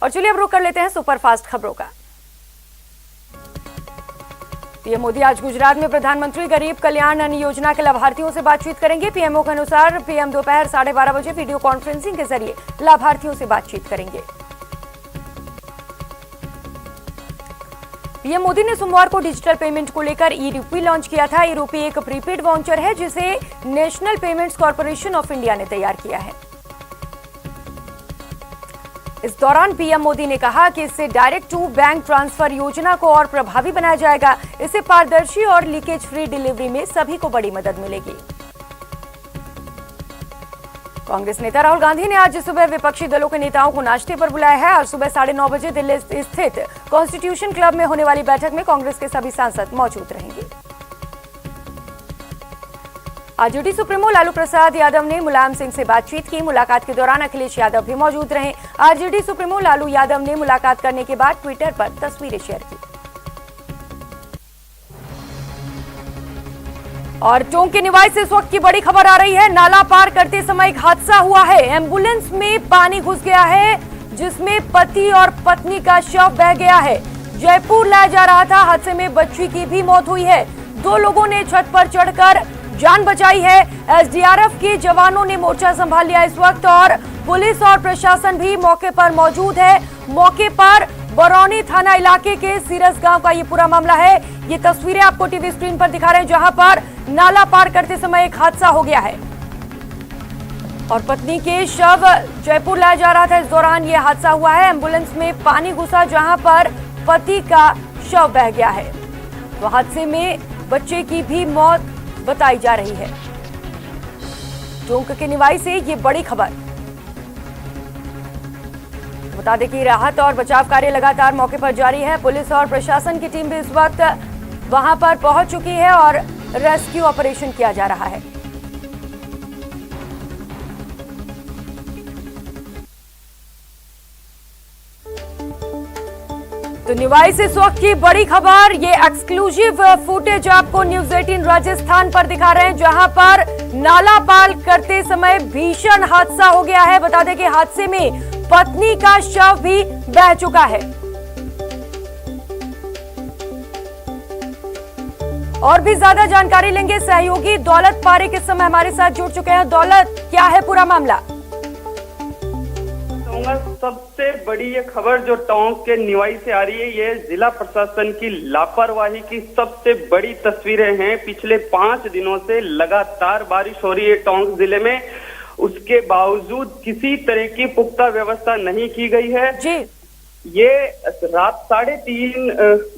और चलिए अब रुक कर लेते हैं सुपरफास्ट खबरों का। पीएम मोदी आज गुजरात में प्रधानमंत्री गरीब कल्याण अन्न योजना के लाभार्थियों से बातचीत करेंगे। पीएमओ के अनुसार पीएम दोपहर 12:30 बजे वीडियो कॉन्फ्रेंसिंग के जरिए लाभार्थियों से बातचीत करेंगे। पीएम मोदी ने सोमवार को डिजिटल पेमेंट को लेकर ई-रूपी लॉन्च किया था। ई-रूपी एक प्रीपेड वाउचर है जिसे national payments corporation of India ने तैयार किया है। इस दौरान पीएम मोदी ने कहा कि इससे डायरेक्ट टू बैंक ट्रांसफर योजना को और प्रभावी बनाया जाएगा। इससे पारदर्शी और लीकेज फ्री डिलीवरी में सभी को बड़ी मदद मिलेगी। कांग्रेस नेता राहुल गांधी ने आज सुबह विपक्षी दलों के नेताओं को नाश्ते पर बुलाया है। आज सुबह 9:30 बजे दिल्ली स्थित कॉन्स्टिट्यूशन क्लब में होने वाली बैठक में कांग्रेस के सभी सांसद मौजूद रहेंगे। आरजेडी सुप्रीमो लालू प्रसाद यादव ने मुलायम सिंह से बातचीत की। मुलाकात के दौरान अखिलेश यादव भी मौजूद रहे। आरजेडी सुप्रीमो लालू यादव ने मुलाकात करने के बाद ट्विटर पर तस्वीरें शेयर की। और टोंक के निवास से इस वक्त की बड़ी खबर आ रही है। नाला पार करते समय एक हादसा हुआ है। एम्बुलेंस में पानी घुस गया है जिसमें पति और पत्नी का शव बह गया है। जयपुर लाया जा रहा था। हादसे में बच्ची की भी मौत हुई है। 2 लोगों ने छत पर चढ़कर जान बचाई है। एसडीआरएफ के जवानों ने मोर्चा संभाल लिया इस वक्त और पुलिस और प्रशासन भी मौके पर मौजूद है। मौके पर बरौनी थाना इलाके के सीरस गांव का ये पूरा मामला है। ये तस्वीरें आपको टीवी स्क्रीन पर दिखा रहे हैं जहां पर नाला पार करते समय एक हादसा हो गया है और पत्नी के शव जयपुर लाया जा रहा था। इस दौरान ये हादसा हुआ है। एम्बुलेंस में पानी घुसा जहां पर पति का शव बह गया है। तो हादसे में बच्चे की भी मौत बताई जा रही है। टोंक के निवाई से ये बड़ी खबर। बता दें कि राहत और बचाव कार्य लगातार मौके पर जारी है। पुलिस और प्रशासन की टीम भी इस वक्त वहां पर पहुंच चुकी है और रेस्क्यू ऑपरेशन किया जा रहा है। तो निवाई से इस वक्त की बड़ी खबर। ये एक्सक्लूसिव फुटेज आपको न्यूज 18 राजस्थान पर दिखा रहे हैं जहां पर नाला पार करते समय भीषण हादसा हो गया है। बता दें कि हादसे में पत्नी का शव भी बह चुका है। और भी ज्यादा जानकारी लेंगे। सहयोगी दौलत पारे के समय हमारे साथ जुड़ चुके हैं। दौलत, क्या है पूरा मामला? सबसे बड़ी ये खबर जो टोंक के निवाई से आ रही है, ये जिला प्रशासन की लापरवाही की सबसे बड़ी तस्वीरें हैं। पिछले 5 दिनों से लगातार बारिश हो रही है टोंक जिले में, उसके बावजूद किसी तरह की पुख्ता व्यवस्था नहीं की गई है जी। ये रात 3:30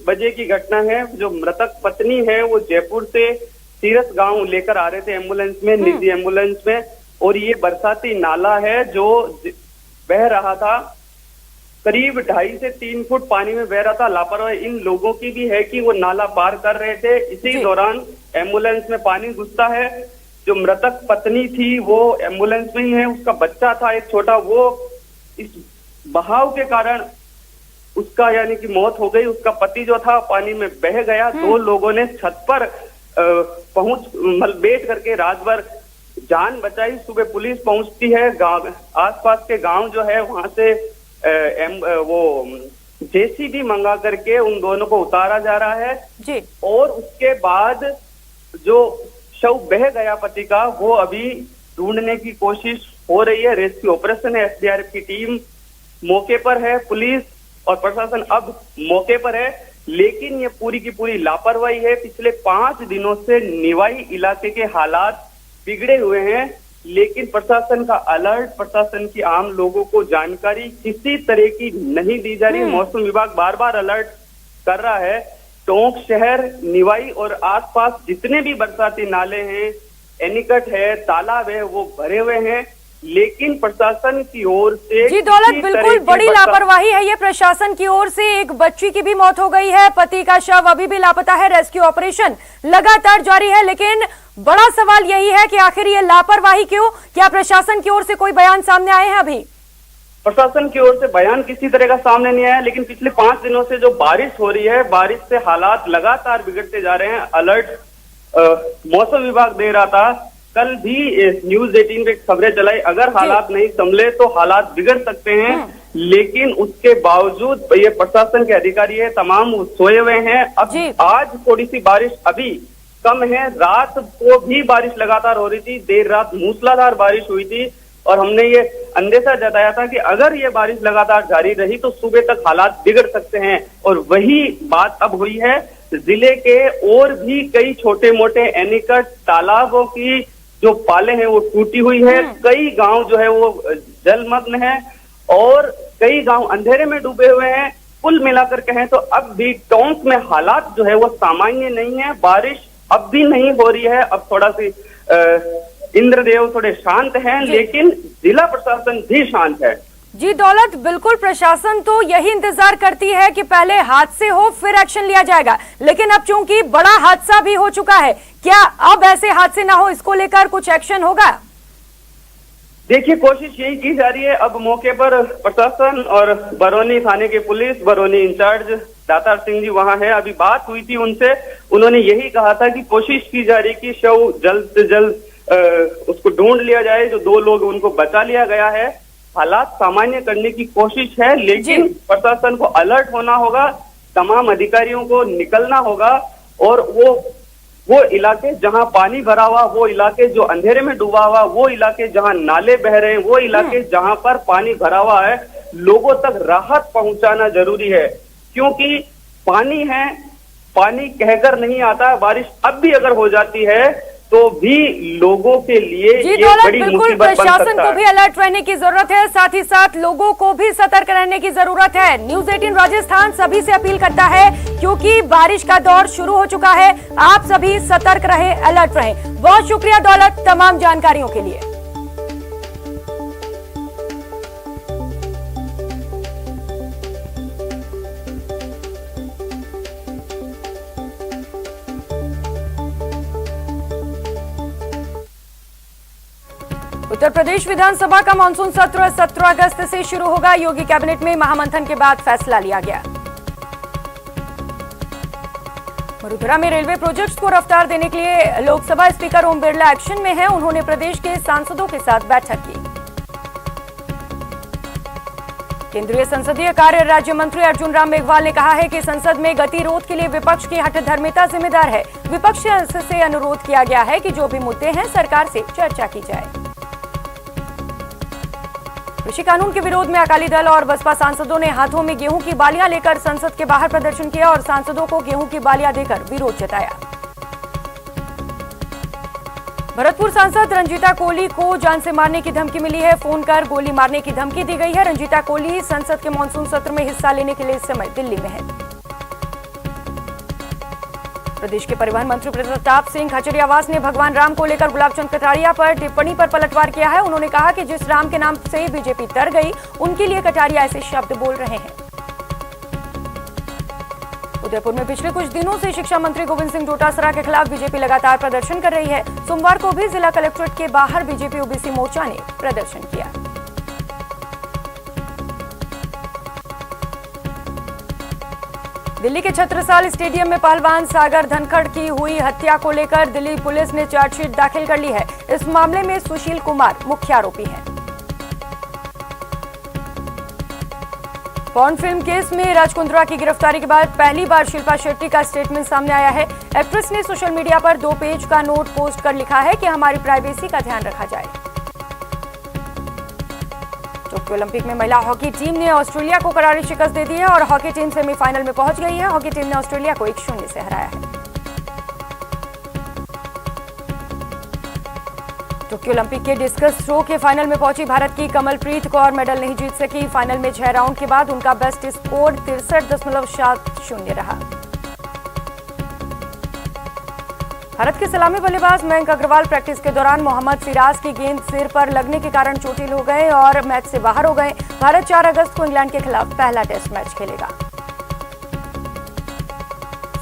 बजे की घटना है। जो मृतक पत्नी है वो जयपुर से सीरस गांव लेकर आ रहे थे एम्बुलेंस में, निजी एम्बुलेंस में, और ये बरसाती नाला है जो बह रहा था। करीब 2.5 से 3 फुट पानी में बह रहा था। लापरवाही इन लोगों की भी है कि वो नाला पार कर रहे थे। इसी दौरान एम्बुलेंस में पानी घुसता है। जो मृतक पत्नी थी वो एम्बुलेंस में ही है, उसका बच्चा था एक छोटा, वो इस बहाव के कारण उसका यानी कि मौत हो गई। उसका पति जो था पानी में बह गया। 2 लोगों ने छत पर बैठ करके रात भर जान बचाई। सुबह पुलिस पहुंचती है। गांव आसपास के गांव जो है वहां से वो जेसीबी मंगा करके उन दोनों को उतारा जा रहा है जी। और उसके बाद जो शव बह गया पति का वो अभी ढूंढने की कोशिश हो रही है। रेस्क्यू ऑपरेशन है। एसडीआरएफ की टीम मौके पर है। पुलिस और प्रशासन अब मौके पर है, लेकिन ये पूरी की पूरी लापरवाही है। पिछले 5 दिनों से निवाई इलाके के हालात बिगड़े हुए हैं, लेकिन प्रशासन का अलर्ट, प्रशासन की आम लोगों को जानकारी किसी तरह की नहीं दी जा रही है। मौसम विभाग बार बार अलर्ट कर रहा है। टोंक शहर, निवाई और आसपास जितने भी बरसाती नाले हैं, एनीकट है, तालाब है, वो भरे हुए हैं, लेकिन प्रशासन की ओर से जी दौलत, बिल्कुल बड़ी लापरवाही है ये प्रशासन की ओर से। एक बच्ची की भी मौत हो गई है, पति का शव अभी भी लापता है। रेस्क्यू ऑपरेशन लगातार जारी है, लेकिन बड़ा सवाल यही है कि आखिर ये लापरवाही क्यों? क्या प्रशासन की ओर से कोई बयान सामने आए हैं? अभी प्रशासन की ओर से बयान किसी तरह का सामने नहीं आया, लेकिन पिछले 5 दिनों से जो बारिश हो रही है, बारिश से हालात लगातार बिगड़ते जा रहे हैं। अलर्ट मौसम विभाग दे रहा था। कल भी न्यूज 18 पे खबरें चलाई, अगर हालात नहीं संभले तो हालात बिगड़ सकते हैं। लेकिन उसके बावजूद ये प्रशासन के अधिकारी है तमाम सोए हुए हैं। अब आज थोड़ी सी बारिश अभी कम है, रात को भी बारिश लगातार हो रही थी, देर रात मूसलाधार बारिश हुई थी और हमने ये अंदेशा जताया था कि अगर ये बारिश लगातार जारी रही तो सुबह तक हालात बिगड़ सकते हैं और वही बात अब हुई है। जिले के और भी कई छोटे मोटे एनीकट तालाबों की जो पाले हैं वो टूटी हुई है, कई गांव जो है वो जलमग्न है और कई गांव अंधेरे में डूबे हुए हैं। कुल मिलाकर कहें तो अब भी टोंक में हालात जो है वो सामान्य नहीं है, बारिश अब भी नहीं हो रही है। अब थोड़ा सी इंद्रदेव थोड़े शांत हैं, लेकिन जिला प्रशासन भी शांत है। जी दौलत, बिल्कुल प्रशासन तो यही इंतजार करती है कि पहले हादसे हो फिर एक्शन लिया जाएगा, लेकिन अब चूंकि बड़ा हादसा भी हो चुका है, क्या अब ऐसे हादसे ना हो इसको लेकर कुछ एक्शन होगा? देखिए, कोशिश यही की जा रही है। अब मौके पर प्रशासन और बरौनी थाने की पुलिस, बरौनी इंचार्ज दातार सिंह जी वहां है। अभी बात हुई थी उनसे, उन्होंने यही कहा था कि कोशिश की जा रही कि शव जल्द से जल्द उसको ढूंढ लिया जाए, जो 2 लोग उनको बचा लिया गया है। हालात सामान्य करने की कोशिश है, लेकिन प्रशासन को अलर्ट होना होगा, तमाम अधिकारियों को निकलना होगा और वो इलाके जहां पानी भरा हुआ, वो इलाके जो अंधेरे में डूबा हुआ, वो इलाके जहां नाले बह रहे हैं, वो इलाके जहां पर पानी भरा हुआ है, लोगों तक राहत पहुंचाना जरूरी है। क्योंकि पानी है, पानी कहकर नहीं आता। बारिश अब भी अगर हो जाती है तो भी लोगों के लिए ये बड़ी मुसीबत बन सकता है। प्रशासन को भी अलर्ट रहने की जरूरत है, साथ ही साथ लोगों को भी सतर्क रहने की जरूरत है। न्यूज़ 18 राजस्थान सभी से अपील करता है, क्योंकि बारिश का दौर शुरू हो चुका है, आप सभी सतर्क रहे, अलर्ट रहे। बहुत शुक्रिया दौलत तमाम जानकारियों के लिए। उत्तर प्रदेश विधानसभा का मानसून सत्र 17 अगस्त से शुरू होगा। योगी कैबिनेट में महामंथन के बाद फैसला लिया गया। वडोदरा में रेलवे प्रोजेक्ट्स को रफ्तार देने के लिए लोकसभा स्पीकर ओम बिरला एक्शन में हैं। उन्होंने प्रदेश के सांसदों के साथ बैठक की। केंद्रीय संसदीय कार्य राज्य मंत्री अर्जुन राम मेघवाल ने कहा है कि संसद में गतिरोध के लिए विपक्ष की हठधर्मिता जिम्मेदार है। विपक्ष से अनुरोध किया गया है कि जो भी मुद्दे हैं सरकार से चर्चा की जाए। कृषि कानून के विरोध में अकाली दल और बसपा सांसदों ने हाथों में गेहूं की बालियां लेकर संसद के बाहर प्रदर्शन किया और सांसदों को गेहूं की बालियां देकर विरोध जताया। भरतपुर सांसद रंजीता कोहली को जान से मारने की धमकी मिली है। फोन कर गोली मारने की धमकी दी गई है। रंजीता कोहली संसद के मानसून सत्र में हिस्सा लेने के लिए इस समय दिल्ली में है। प्रदेश के परिवहन मंत्री प्रताप सिंह खचरियावास ने भगवान राम को लेकर गुलाब चंद कटारिया पर टिप्पणी पर पलटवार किया है। उन्होंने कहा कि जिस राम के नाम से बीजेपी तर गई, उनके लिए कटारिया ऐसे शब्द बोल रहे हैं। उदयपुर में पिछले कुछ दिनों से शिक्षा मंत्री गोविंद सिंह डोटासरा के खिलाफ बीजेपी लगातार प्रदर्शन कर रही है। सोमवार को भी जिला कलेक्ट्रेट के बाहर बीजेपी ओबीसी मोर्चा ने प्रदर्शन किया। दिल्ली के छत्रसाल स्टेडियम में पहलवान सागर धनखड़ की हुई हत्या को लेकर दिल्ली पुलिस ने चार्जशीट दाखिल कर ली है। इस मामले में सुशील कुमार मुख्य आरोपी हैं। पॉर्न फिल्म केस में राज कुंद्रा की गिरफ्तारी के बाद पहली बार शिल्पा शेट्टी का स्टेटमेंट सामने आया है। एक्ट्रेस ने सोशल मीडिया पर 2 पेज का नोट पोस्ट कर लिखा है कि हमारी प्राइवेसी का ध्यान रखा जाए। टोक्यो ओलंपिक में महिला हॉकी टीम ने ऑस्ट्रेलिया को करारी शिकस्त दे दी है और हॉकी टीम सेमीफाइनल में पहुंच गई है। हॉकी टीम ने ऑस्ट्रेलिया को 1-0 से हराया है। टोक्यो ओलंपिक के डिस्कस थ्रो के फाइनल में पहुंची भारत की कमलप्रीत कौर मेडल नहीं जीत सकी। फाइनल में 6 राउंड के बाद उनका बेस्ट स्कोर 63.70 रहा। भारत के सलामी बल्लेबाज मयंक अग्रवाल प्रैक्टिस के दौरान मोहम्मद सिराज की गेंद सिर पर लगने के कारण चोटिल हो गए और मैच से बाहर हो गए। भारत 4 अगस्त को इंग्लैंड के खिलाफ पहला टेस्ट मैच खेलेगा।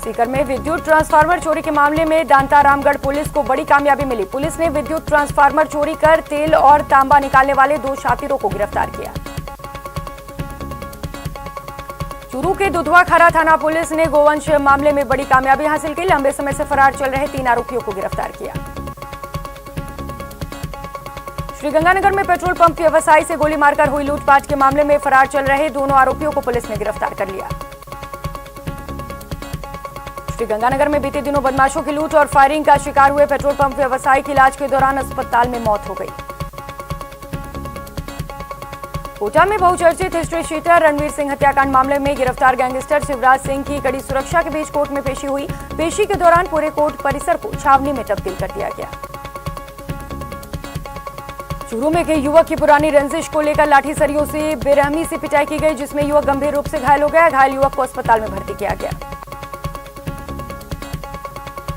सीकर में विद्युत ट्रांसफार्मर चोरी के मामले में दांता रामगढ़ पुलिस को बड़ी कामयाबी मिली। पुलिस ने विद्युत ट्रांसफार्मर चोरी कर तेल और तांबा निकालने वाले 2 शातिरों को गिरफ्तार किया। चूरू के दुधवा खारा थाना पुलिस ने गोवंश मामले में बड़ी कामयाबी हासिल की। लंबे समय से फरार चल रहे 3 आरोपियों को गिरफ्तार किया। श्रीगंगानगर में पेट्रोल पंप व्यवसायी से गोली मारकर हुई लूटपाट के मामले में फरार चल रहे दोनों आरोपियों को पुलिस ने गिरफ्तार कर लिया। श्रीगंगानगर में बीते दिनों बदमाशों की लूट और फायरिंग का शिकार हुए पेट्रोल पंप व्यवसायी की इलाज के दौरान अस्पताल में मौत हो गई। कोटा में बहुचर्चित हिस्ट्री शीटर रणवीर सिंह हत्याकांड मामले में गिरफ्तार गैंगस्टर शिवराज सिंह की कड़ी सुरक्षा के बीच कोर्ट में पेशी हुई। पेशी के दौरान पूरे कोर्ट परिसर को छावनी में तब्दील कर दिया गया। चूरू में एक युवक की पुरानी रंजिश को लेकर लाठीसरियों से बेरहमी से पिटाई की गई, जिसमें युवक गंभीर रूप से घायल हो गया। घायल युवक को अस्पताल में भर्ती किया गया।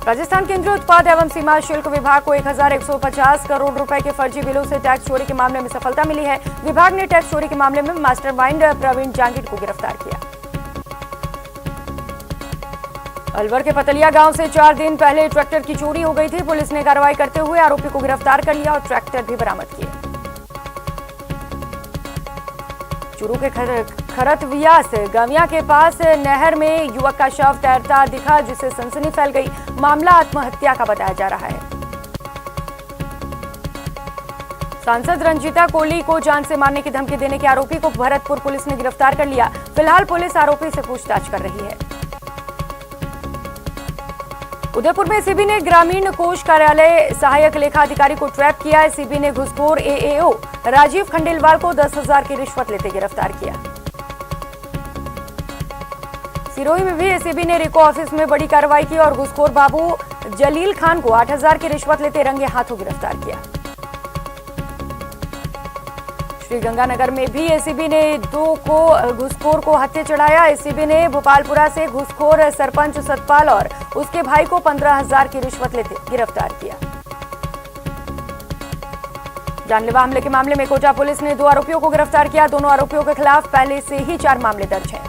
राजस्थान केंद्रीय उत्पाद एवं सीमा शुल्क विभाग को 1150 करोड़ रुपए के फर्जी बिलों से टैक्स चोरी के मामले में सफलता मिली है। विभाग ने टैक्स चोरी के मामले में मास्टरमाइंड प्रवीण जांगिड को गिरफ्तार किया। अलवर के पतलिया गांव से 4 दिन पहले ट्रैक्टर की चोरी हो गई थी। पुलिस ने कार्रवाई करते हुए आरोपी को गिरफ्तार कर लिया और ट्रैक्टर भी बरामद किए। चूरू के खरतवियास गविया के पास नहर में युवक का शव तैरता दिखा, जिससे सनसनी फैल गई। मामला आत्महत्या का बताया जा रहा है। सांसद रंजीता कोहली को जान से मारने की धमकी देने के आरोपी को भरतपुर पुलिस ने गिरफ्तार कर लिया। फिलहाल पुलिस आरोपी से पूछताछ कर रही है। उदयपुर में एसीबी ने ग्रामीण कोष कार्यालय सहायक लेखा अधिकारी को ट्रैप किया। एसीबी ने घुसखोर एएओ राजीव खंडेलवाल को 10,000 की रिश्वत लेते गिरफ्तार किया। सिरोही में भी एसीबी ने रिको ऑफिस में बड़ी कार्रवाई की और घुसखोर बाबू जलील खान को 8,000 की रिश्वत लेते रंगे हाथों गिरफ्तार किया। श्रीगंगानगर में भी एसीबी ने 2 घुसखोर को हत्थे चढ़ाया। एसीबी ने भोपालपुरा से घुसखोर सरपंच सतपाल और उसके भाई को 15,000 की रिश्वत लेते गिरफ्तार किया। जानलेवा हमले के मामले में कोटा पुलिस ने 2 आरोपियों को गिरफ्तार किया। दोनों आरोपियों के खिलाफ पहले से ही 4 मामले दर्ज हैं।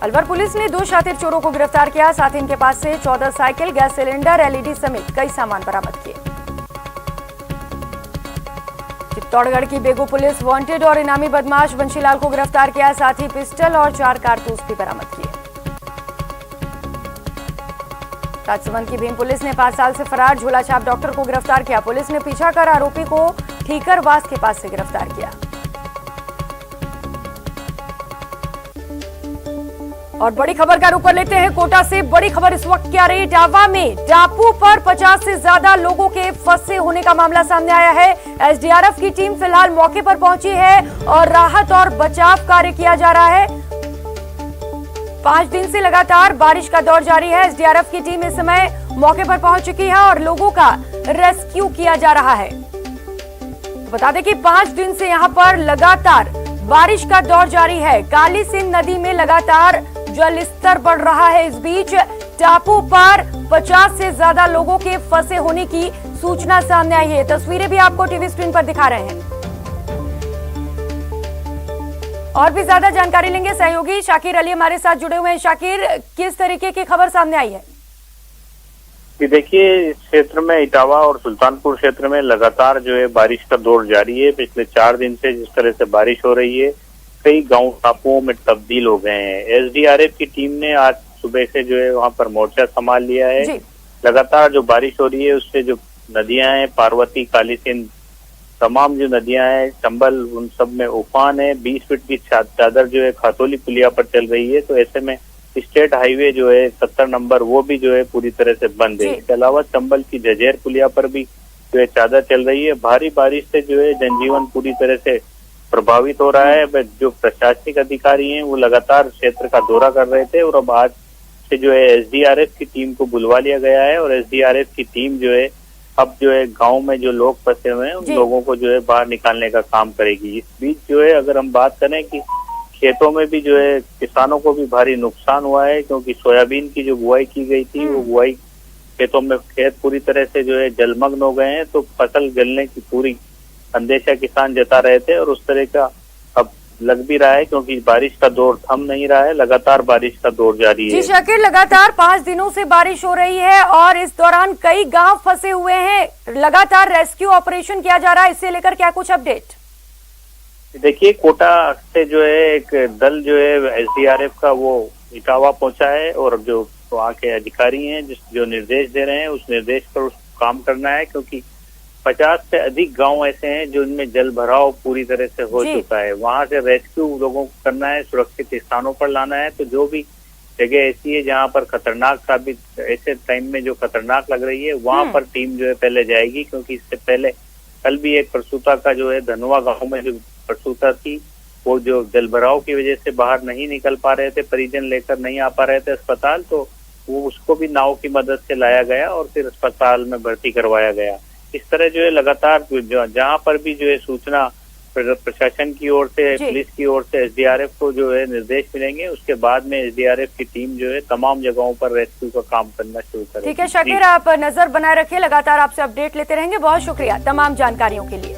अलवर पुलिस ने 2 शातिर चोरों को गिरफ्तार किया। साथ ही इनके पास से 14 साइकिल, गैस सिलेंडर, एलईडी समेत कई सामान बरामद किए। चित्तौड़गढ़ की बेगू पुलिस वांटेड और इनामी बदमाश बंशीलाल को गिरफ्तार किया। साथ ही पिस्टल और 4 कारतूस भी बरामद किए। राजसमंद की भीम पुलिस ने 5 साल से फरार झोला छाप डॉक्टर को गिरफ्तार किया। पुलिस ने पीछा कर आरोपी को ठीकरवास के पास से गिरफ्तार किया। और बड़ी खबर का रुख कर लेते हैं कोटा से। बड़ी खबर इस वक्त क्या रही? इटावा में टापू पर 50 से ज्यादा लोगों के फंसे होने का मामला सामने आया है। एसडीआरएफ की टीम फिलहाल मौके पर पहुंची है और राहत और बचाव कार्य किया जा रहा है। 5 दिन से लगातार बारिश का दौर जारी है। एसडीआरएफ की टीम इस समय मौके पर पहुंच चुकी है और लोगों का रेस्क्यू किया जा रहा है। बता दें कि 5 दिन से यहां पर लगातार बारिश का दौर जारी है। काली सिंध नदी में लगातार जल स्तर बढ़ रहा है। इस बीच टापू पर 50 से ज्यादा लोगों के फंसे होने की सूचना सामने आई है। तस्वीरें भी आपको टीवी स्क्रीन पर दिखा रहे हैं। और भी ज्यादा जानकारी लेंगे, सहयोगी शाकिर अली हमारे साथ जुड़े हुए हैं। शाकिर, किस तरीके की खबर सामने आई है? देखिए, इस क्षेत्र में इटावा और सुल्तानपुर क्षेत्र में लगातार जो है बारिश का दौर जारी है। पिछले 4 दिन से जिस तरह से बारिश हो रही है, कई गांव टापुओं में तब्दील हो गए हैं। एसडीआरएफ की टीम ने आज सुबह से जो है वहां पर मोर्चा संभाल लिया है। लगातार जो बारिश हो रही है उससे जो नदियां हैं, पार्वती, काली सिंध, तमाम जो नदियां हैं, चंबल, उन सब में उफान है। 20 फीट की चादर जो है खातोली पुलिया पर चल रही है। तो ऐसे में स्टेट हाईवे जो है 70 नंबर वो भी जो है पूरी तरह से बंद है। इसके अलावा चंबल की जजेर पुलिया पर भी जो है चादर चल रही है। भारी बारिश से जो है जनजीवन पूरी तरह से प्रभावित हो रहा है। जो प्रशासनिक अधिकारी हैं वो लगातार क्षेत्र का दौरा कर रहे थे और अब आज से जो है एसडीआरएफ की टीम को बुलवा लिया गया है और एसडीआरएफ की टीम जो है अब जो है गांव में जो लोग फंसे हुए हैं उन लोगों को जो है बाहर निकालने का काम करेगी। इस बीच जो है अगर हम बात करें कि खेतों में भी जो है किसानों को भी भारी नुकसान हुआ है, क्योंकि सोयाबीन की जो बुआई की गई थी वो बुआई खेतों में खेत पूरी तरह से जो है जलमग्न हो गए हैं। तो फसल जलने की पूरी अंदेशा किसान जता रहे थे और उस तरह का अब लग भी रहा है, क्योंकि बारिश का दौर थम नहीं रहा है। लगातार बारिश का दौर जारी है। जी शाकिर, लगातार 5 दिनों से बारिश हो रही है और इस दौरान कई गांव फंसे हुए हैं। लगातार रेस्क्यू ऑपरेशन किया जा रहा है, इससे लेकर क्या कुछ अपडेट? देखिए, कोटा से जो है एक दल जो है एसडीआरएफ का वो इटावा पहुंचा है और जो वहाँ के अधिकारी हैं जो निर्देश दे रहे हैं उस निर्देश पर काम करना है, क्योंकि 50 से अधिक गांव ऐसे हैं जो इनमें जल भराव पूरी तरह से हो चुका है। वहां से रेस्क्यू लोगों को करना है, सुरक्षित स्थानों पर लाना है। तो जो भी जगह ऐसी है जहां पर खतरनाक साबित, ऐसे टाइम में जो खतरनाक लग रही है, वहां पर टीम जो है पहले जाएगी। क्योंकि इससे पहले कल भी एक प्रसूता का जो है धनवा गांव में जो प्रसूता थी, वो जो जल भराव की वजह से बाहर नहीं निकल पा रहे थे, परिजन लेकर नहीं आ पा रहे थे अस्पताल, तो वो उसको भी नाव की मदद से लाया गया और फिर अस्पताल में भर्ती करवाया गया। इस तरह जो है लगातार जहां पर भी जो है सूचना प्रशासन की ओर से, पुलिस की ओर से एसडीआरएफ को जो है निर्देश मिलेंगे, उसके बाद में एसडीआरएफ की टीम जो है तमाम जगहों पर रेस्क्यू का काम करना शुरू करेगी। ठीक है शाकिर, आप नजर बनाए रखिए, लगातार आपसे अपडेट लेते रहेंगे। बहुत शुक्रिया तमाम जानकारियों के लिए।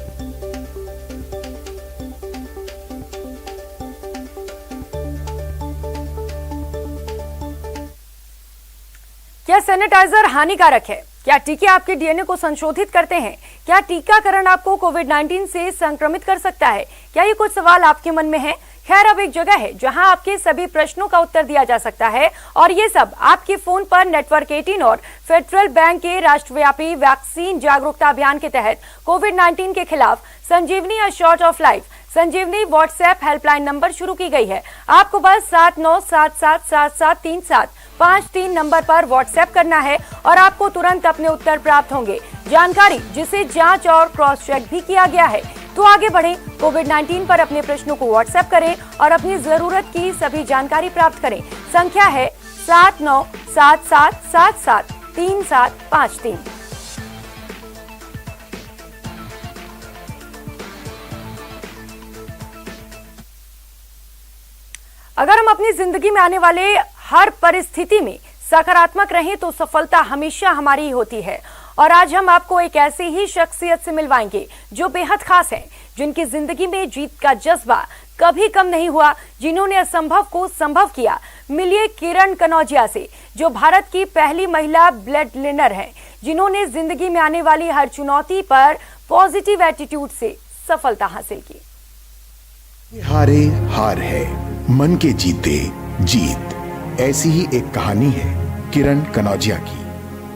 क्या सैनिटाइजर हानिकारक है? क्या टीके आपके डीएनए को संशोधित करते हैं? क्या टीकाकरण आपको कोविड-19 से संक्रमित कर सकता है? क्या ये कुछ सवाल आपके मन में है? खैर, अब एक जगह है जहां आपके सभी प्रश्नों का उत्तर दिया जा सकता है, और ये सब आपके फोन पर नेटवर्क 18 और फेडरल बैंक के राष्ट्रव्यापी वैक्सीन जागरूकता अभियान के तहत कोविड-19 के खिलाफ Sanjeevani a shot of life Sanjeevani WhatsApp helpline number शुरू की गई है। आपको बस 7977773753 नंबर पर व्हाट्सएप करना है और आपको तुरंत अपने उत्तर प्राप्त होंगे। जानकारी जिसे जांच और क्रॉस चेक भी किया गया है। तो आगे बढ़ें, कोविड-19 पर अपने प्रश्नों को व्हाट्सएप करें और अपनी जरूरत की सभी जानकारी प्राप्त करें। संख्या है 7977773753। अगर हम अपनी जिंदगी में आने वाले हर परिस्थिति में सकारात्मक रहें तो सफलता हमेशा हमारी ही होती है। और आज हम आपको एक ऐसे ही शख्सियत से मिलवाएंगे जो बेहद खास है, जिनकी जिंदगी में जीत का जज्बा कभी कम नहीं हुआ, जिन्होंने असंभव को संभव किया। मिलिए किरण कनौजिया से, जो भारत की पहली महिला ब्लड लिनर है, जिन्होंने जिंदगी में आने वाली हर चुनौती पर पॉजिटिव एटीट्यूड से सफलता हासिल की। हारे हार है, मन के जीते जीत। ऐसी ही एक कहानी है किरण कनौजिया की।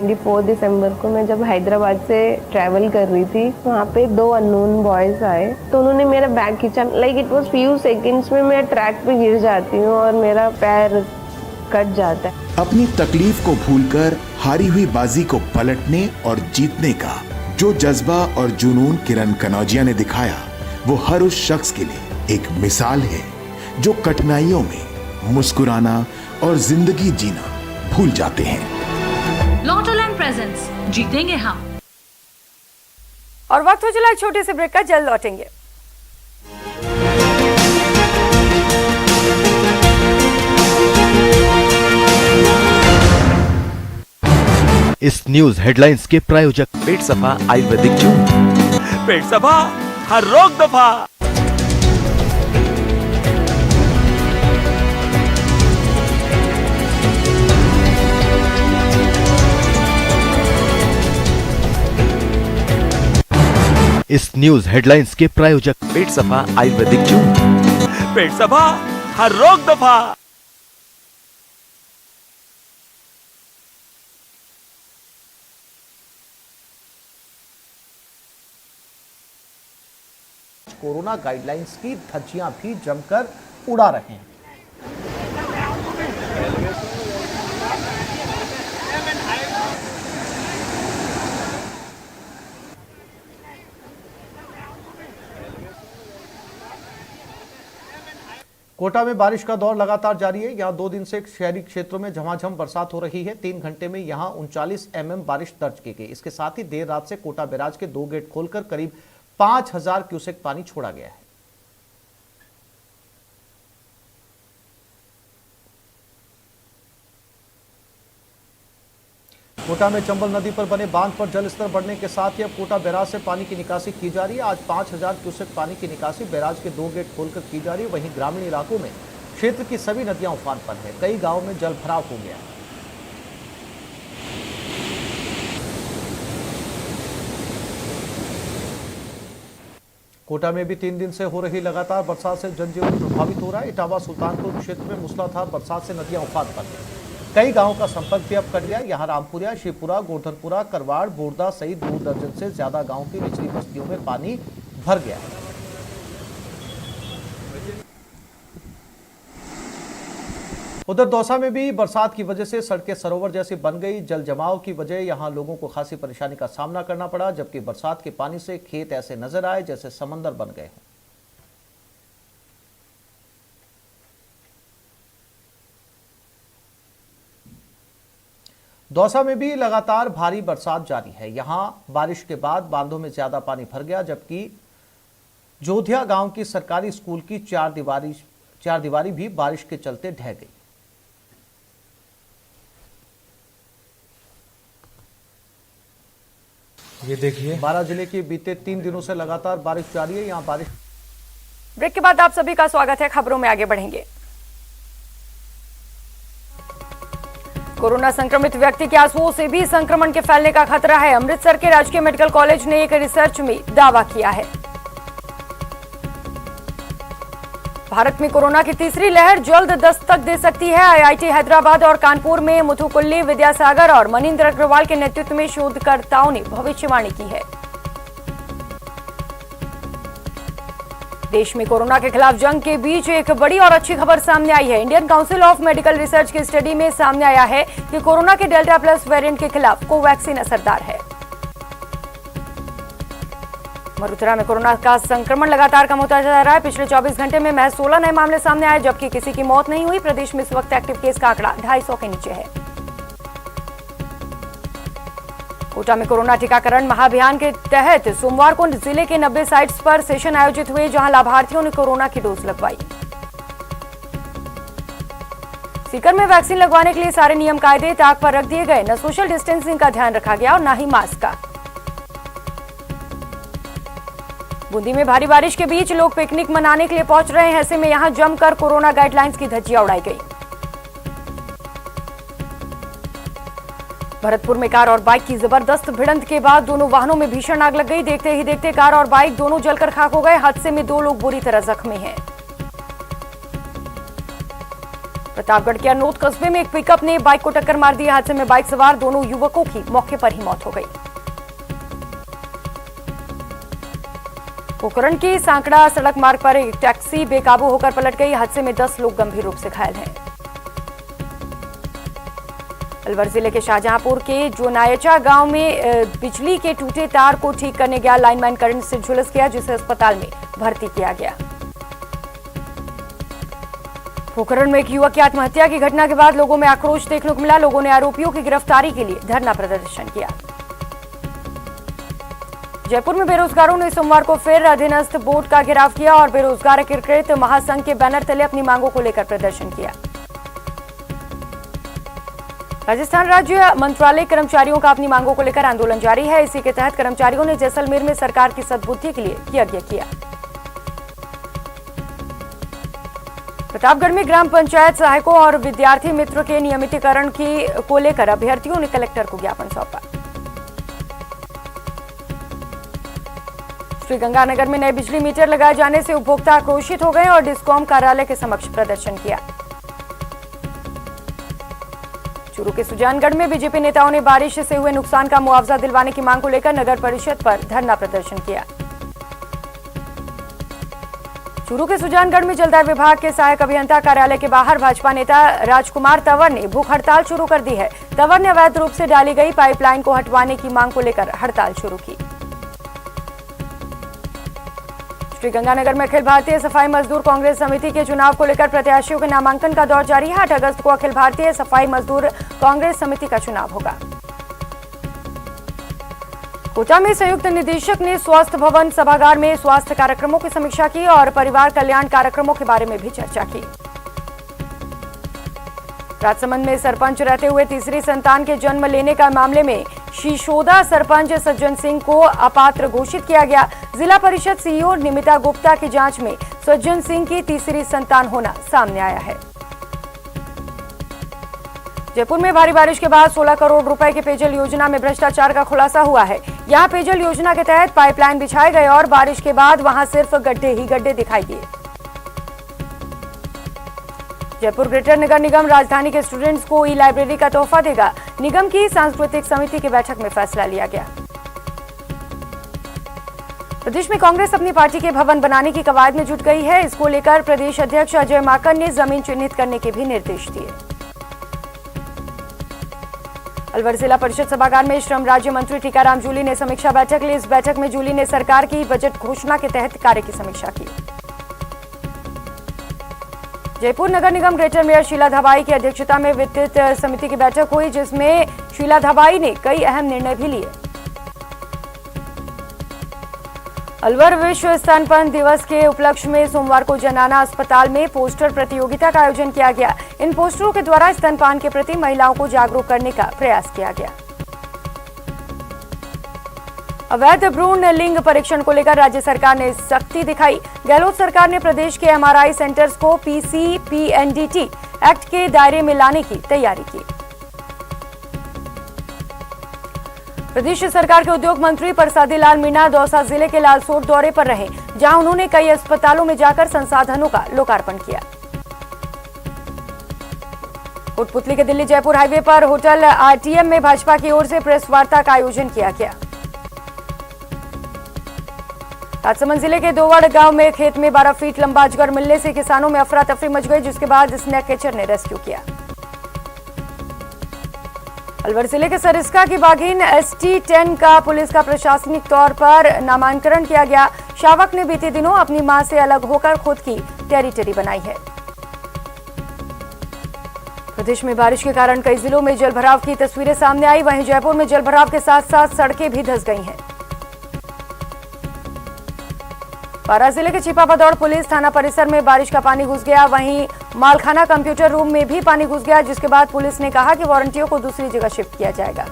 24 दिसंबर को मैं जब हैदराबाद से ट्रैवल कर रही थी, वहाँ पे 2 अननोन बॉयज आए, तो उन्होंने मेरा बैग खींचा। Like it was few seconds में मैं ट्रैक पे गिर जाती हूँ और मेरा पैर कट जाता है। अपनी तकलीफ को भूलकर हारी हुई बाजी को पलटने और जीतने का जो जज्बा और जुनून किरण कनौजिया ने दिखाया, वो हर उस शख्स के लिए एक मिसाल है जो कठिनाइयों में मुस्कुराना और जिंदगी जीना भूल जाते हैं। लॉटोलैंड प्रेजेंट्स, जीतेंगे हम। और वक्त हो चला एक छोटे से ब्रेक का, जल्द लौटेंगे। इस न्यूज हेडलाइंस के प्रायोजक पेट सफा आयुर्वेदिक चूर्ण। पेट सफा, हर रोग दफा। इस न्यूज हेडलाइंस के प्रायोजक पेट सफा आयुर्वेदिक चूर्ण। पेट सफा, हर रोग दफा। कोरोना गाइडलाइंस की धज्जियां भी जमकर उड़ा रहे हैं। कोटा में बारिश का दौर लगातार जारी है। यहां 2 दिन से शहरी क्षेत्रों में झमाझम बरसात हो रही है। 3 घंटे में यहां 39 mm बारिश दर्ज की गई। इसके साथ ही देर रात से कोटा बैराज के 2 गेट खोलकर करीब 5000 क्यूसेक पानी छोड़ा गया है। कोटा में चंबल नदी पर बने बांध पर जलस्तर बढ़ने के साथ ही अब कोटा बैराज से पानी की निकासी की जा रही है। आज 5000 क्यूसेक पानी की निकासी बैराज के 2 गेट खोलकर की जा रही है। वहीं ग्रामीण इलाकों में क्षेत्र की सभी नदियां उफान पर है। कई गांवों में जल भराव हो गया है। कोटा में भी 3 दिन से हो रही लगातार बरसात से जनजीवन प्रभावित हो रहा है। इटावा सुल्तानपुर क्षेत्र में मूसलाधार बरसात से नदियां उफान पर हैं। कई गांवों का संपर्क भी अब कट गया। यहां रामपुरिया, शिवपुरा, गोवर्धनपुरा, करवाड़, बोरदा सहित 2 दर्जन से ज्यादा गांवों की निचली बस्तियों में पानी भर गया है। उधर दौसा में भी बरसात की वजह से सड़कें सरोवर जैसी बन गई। जल जमाव की वजह यहां लोगों को खासी परेशानी का सामना करना पड़ा, जबकि बरसात के पानी से खेत ऐसे नजर आए जैसे समंदर बन गए हों। दौसा में भी लगातार भारी बरसात जारी है। यहां बारिश के बाद बांधों में ज्यादा पानी भर गया, जबकि जोधिया गांव की सरकारी स्कूल की चार दीवारी भी बारिश के चलते ढह गई। ये देखिए, 12 जिले के बीते 3 दिनों से लगातार बारिश जारी है। यहां बारिश। ब्रेक के बाद आप सभी का स्वागत है। खबरों में आगे बढ़ेंगे। कोरोना संक्रमित व्यक्ति के आंसुओं से भी संक्रमण के फैलने का खतरा है। अमृतसर के राजकीय मेडिकल कॉलेज ने एक रिसर्च में दावा किया है। भारत में कोरोना की तीसरी लहर जल्द दस्तक दे सकती है। आईआईटी हैदराबाद और कानपुर में मुथुकुल्ली, विद्यासागर और मनिंदर अग्रवाल के नेतृत्व में शोधकर्ताओं ने भविष्यवाणी की है। देश में कोरोना के खिलाफ जंग के बीच एक बड़ी और अच्छी खबर सामने आई है। Indian council of medical research की स्टडी में सामने आया है कि कोरोना के डेल्टा प्लस वेरिएंट के खिलाफ कोवैक्सीन असरदार है। मथुरा में कोरोना का संक्रमण लगातार कम होता जा रहा है। पिछले 24 घंटे में महज 16 नए मामले सामने आए, जबकि किसी की मौत नहीं हुई। प्रदेश में इस वक्त एक्टिव केस का आंकड़ा 250 के नीचे है। कोटा में कोरोना टीकाकरण महाअभियान के तहत सोमवार को जिले के 90 साइट्स पर सेशन आयोजित हुए, जहां लाभार्थियों ने कोरोना की डोज लगवाई। सीकर में वैक्सीन लगवाने के लिए सारे नियम कायदे ताक पर रख दिए गए। न सोशल डिस्टेंसिंग का ध्यान रखा गया और न ही मास्क का। बूंदी में भारी बारिश के बीच लोग पिकनिक मनाने के लिए पहुंच रहे हैं। ऐसे में यहां जमकर कोरोना गाइडलाइंस की धज्जियां उड़ाई गई। भरतपुर में कार और बाइक की जबरदस्त भिड़ंत के बाद दोनों वाहनों में भीषण आग लग गई। देखते ही देखते कार और बाइक दोनों जलकर खाक हो गए। हादसे में 2 लोग बुरी तरह जख्मी हैं। प्रतापगढ़ के अनोद कस्बे में एक पिकअप ने बाइक को टक्कर मार दी। हादसे में बाइक सवार दोनों युवकों की मौके पर ही मौत हो गई। पोखरण की सांकड़ा सड़क मार्ग पर एक टैक्सी बेकाबू होकर पलट गई। हादसे में 10 लोग गंभीर रूप से घायल हैं। अलवर जिले के शाहजहांपुर के जोनायचा गांव में बिजली के टूटे तार को ठीक करने गया लाइनमैन करंट से झुलस गया, जिसे अस्पताल में भर्ती किया गया। पोखरण में एक युवक की आत्महत्या की घटना के बाद लोगों में आक्रोश देखने को मिला। लोगों ने आरोपियों की गिरफ्तारी के लिए धरना प्रदर्शन किया। जयपुर में बेरोजगारों ने सोमवार को फिर अधीनस्थ बोर्ड का घेराव किया और बेरोजगार एकीकृत महासंघ के बैनर तले अपनी मांगों को लेकर प्रदर्शन किया। राजस्थान राज्य मंत्रालय कर्मचारियों का अपनी मांगों को लेकर आंदोलन जारी है। इसी के तहत कर्मचारियों ने जैसलमेर में सरकार की सद्बुद्धि के लिए यज्ञ किया। प्रतापगढ़ में ग्राम पंचायत सहायकों और विद्यार्थी मित्र के नियमितीकरण को लेकर अभ्यर्थियों ने कलेक्टर को ज्ञापन सौंपा। श्रीगंगानगर में नए बिजली मीटर लगाए जाने से उपभोक्ता आक्रोशित हो गए और डिस्कॉम कार्यालय के समक्ष प्रदर्शन किया। चूरू के सुजानगढ़ में बीजेपी नेताओं ने बारिश से हुए नुकसान का मुआवजा दिलवाने की मांग को लेकर नगर परिषद पर धरना प्रदर्शन किया। चूरू के सुजानगढ़ में जलदाय विभाग के सहायक अभियंता कार्यालय के बाहर भाजपा नेता राजकुमार तंवर ने भूख हड़ताल शुरू कर दी है। तंवर ने अवैध रूप से डाली गई पाइपलाइन को हटवाने की मांग को लेकर हड़ताल शुरू की। श्रीगंगानगर में अखिल भारतीय सफाई मजदूर कांग्रेस समिति के चुनाव को लेकर प्रत्याशियों के नामांकन का दौर जारी है। 8 अगस्त को अखिल भारतीय सफाई मजदूर कांग्रेस समिति का चुनाव होगा। कोटा में संयुक्त निदेशक ने स्वास्थ्य भवन सभागार में स्वास्थ्य कार्यक्रमों की समीक्षा की और परिवार कल्याण कार्यक्रमों के बारे में भी चर्चा की। राजसमंद में सरपंच रहते हुए तीसरी संतान के जन्म लेने का मामले में शीशोदा सरपंच सज्जन सिंह को अपात्र घोषित किया गया। जिला परिषद सीईओ निमिता गुप्ता की जांच में सज्जन सिंह की तीसरी संतान होना सामने आया है। जयपुर में भारी बारिश के बाद 16 करोड़ रुपए की पेयजल योजना में भ्रष्टाचार का खुलासा हुआ है। यहां पेयजल योजना के तहत पाइपलाइन बिछाए गए और बारिश के बाद वहां सिर्फ गड्ढे ही गड्ढे दिखाई दिए। जयपुर ग्रेटर नगर निगम राजधानी के स्टूडेंट्स को ई लाइब्रेरी का तोहफा देगा। निगम की सांस्कृतिक समिति की बैठक में फैसला लिया गया। प्रदेश में कांग्रेस अपनी पार्टी के भवन बनाने की कवायद में जुट गई है। इसको लेकर प्रदेश अध्यक्ष अजय माकन ने जमीन चिन्हित करने के भी निर्देश दिए। अलवर जिला परिषद सभागार में श्रम राज्य मंत्री टीकाराम जूली ने समीक्षा बैठक ली। इस बैठक में जूली ने सरकार की बजट घोषणा के तहत कार्य की समीक्षा की। जयपुर नगर निगम ग्रेटर मेयर शीला धबाई की अध्यक्षता में वित्त समिति की बैठक हुई, जिसमें शीला धबाई ने कई अहम निर्णय भी लिए। अलवर विश्व स्तनपान दिवस के उपलक्ष्य में सोमवार को जनाना अस्पताल में पोस्टर प्रतियोगिता का आयोजन किया गया। इन पोस्टरों के द्वारा स्तनपान के प्रति महिलाओं को जागरूक करने का प्रयास किया गया। अवैध भ्रूण लिंग परीक्षण को लेकर राज्य सरकार ने सख्ती दिखाई। गहलोत सरकार ने प्रदेश के एमआरआई सेंटर्स को पीसी-पीएनडीटी एक्ट के दायरे में लाने की तैयारी की। प्रदेश सरकार के उद्योग मंत्री परसादी लाल मीणा दौसा जिले के लालसोट दौरे पर रहे, जहां उन्होंने कई अस्पतालों में जाकर संसाधनों का लोकार्पण किया। कोटपुतली के दिल्ली जयपुर हाईवे पर होटल आरटीएम में भाजपा की ओर से प्रेस वार्ता का आयोजन किया गया। राजसमंद जिले के दोवड़ गांव में खेत में 12 फीट लंबा अजगर मिलने से किसानों में अफरा तफरी मच गई, जिसके बाद स्नेक कैचर ने रेस्क्यू किया। अलवर जिले के सरिस्का की बाघिन ST10 का पुलिस का प्रशासनिक तौर पर नामांकन किया गया। शावक ने बीते दिनों अपनी मां से अलग होकर खुद की टेरिटरी बनाई है। प्रदेश में बारिश के कारण कई जिलों में जलभराव की तस्वीरें सामने आई। वहीं जयपुर में जलभराव के साथ साथ सड़कें भी धंस गई हैं। बारां जिले के छिपापदौड़ पुलिस थाना परिसर में बारिश का पानी घुस गया। वहीं मालखाना कंप्यूटर रूम में भी पानी घुस गया, जिसके बाद पुलिस ने कहा कि वारंटियों को दूसरी जगह शिफ्ट किया जाएगा।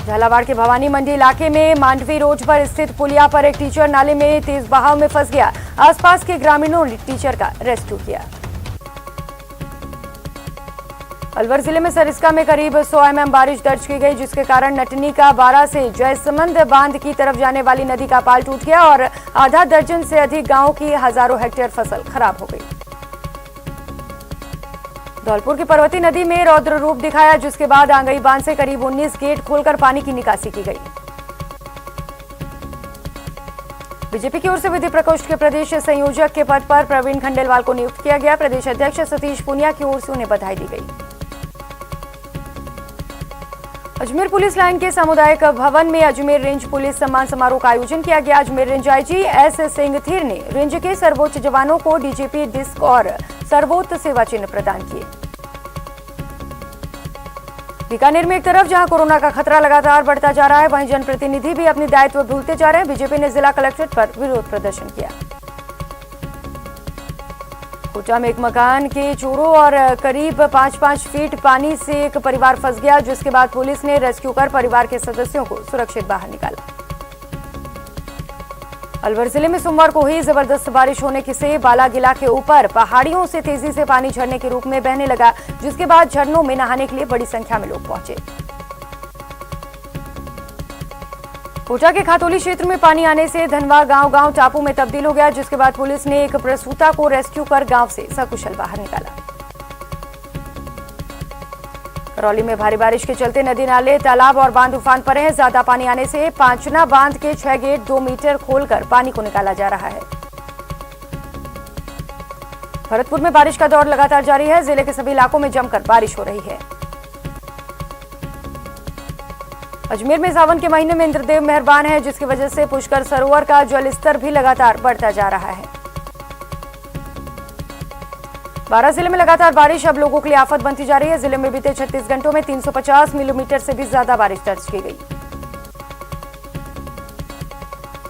झालावाड़ के भवानी मंडी इलाके में मांडवी रोड पर स्थित पुलिया पर एक टीचर नाले में तेज बहाव में फंस गया। आसपास के ग्रामीणों ने टीचर का रेस्क्यू किया। अलवर जिले में सरिस्का में करीब 100 mm बारिश दर्ज की गई, जिसके कारण नटनी का बारा से जयसमंद बांध की तरफ जाने वाली नदी का पाल टूट गया और आधा दर्जन से अधिक गांवों की हजारों हेक्टेयर फसल खराब हो गई। धौलपुर की पर्वती नदी में रौद्र रूप दिखाया, जिसके बाद आंगई बांध से करीब 19 गेट खोलकर पानी की निकासी की गई। बीजेपी की ओर से विधि प्रकोष्ठ के प्रदेश संयोजक के पद पर प्रवीण खंडेलवाल को नियुक्त किया गया। प्रदेश अध्यक्ष सतीश पुनिया की ओर से उन्हें बधाई दी गई। अजमेर पुलिस लाइन के सामुदायिक भवन में अजमेर रेंज पुलिस सम्मान समारोह का आयोजन किया गया। अजमेर रेंज आईजी S सिंगथीर ने रेंज के सर्वोच्च जवानों को डीजीपी डिस्क और सर्वोच्च सेवा चिन्ह प्रदान किए। बीकानेर में एक तरफ जहां कोरोना का खतरा लगातार बढ़ता जा रहा है, वहीं जनप्रतिनिधि भी अपने दायित्व भूलते जा रहे हैं। बीजेपी ने जिला कलेक्ट्रेट पर विरोध प्रदर्शन किया। कोटा में एक मकान के चोरों और करीब 5-5 फीट पानी से एक परिवार फंस गया, जिसके बाद पुलिस ने रेस्क्यू कर परिवार के सदस्यों को सुरक्षित बाहर निकाला। अलवर जिले में सोमवार को हुई जबरदस्त बारिश होने से बालागिला के ऊपर पहाड़ियों से तेजी से पानी झरने के रूप में बहने लगा, जिसके बाद झरनों में नहाने के लिए बड़ी संख्या में लोग पहुंचे। कोटा के खातोली क्षेत्र में पानी आने से धनवा गांव टापू में तब्दील हो गया, जिसके बाद पुलिस ने एक प्रसूता को रेस्क्यू कर गांव से सकुशल बाहर निकाला। करौली में भारी बारिश के चलते नदी नाले तालाब और बांध उफान पर हैं। ज्यादा पानी आने से पांचना बांध के 6 गेट 2 मीटर खोलकर पानी को निकाला जा रहा है। भरतपुर में बारिश का दौर लगातार जारी है। जिले के सभी इलाकों में जमकर बारिश हो रही है। अजमेर में सावन के महीने में इंद्रदेव मेहरबान है, जिसकी वजह से पुष्कर सरोवर का जलस्तर भी लगातार बढ़ता जा रहा है। बारां जिले में लगातार बारिश अब लोगों के लिए आफत बनती जा रही है। जिले में बीते 36 घंटों में 350 मिलीमीटर से भी ज्यादा बारिश दर्ज की गई।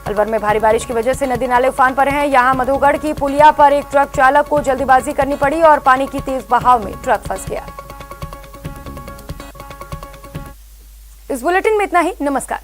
अलवर में भारी बारिश की वजह से नदी नाले उफान पर हैं। यहां मधुगढ़ की पुलिया पर एक ट्रक चालक को जल्दीबाजी करनी पड़ी और पानी की तेज बहाव में ट्रक फंस गया। इस बुलेटिन में इतना ही। नमस्कार।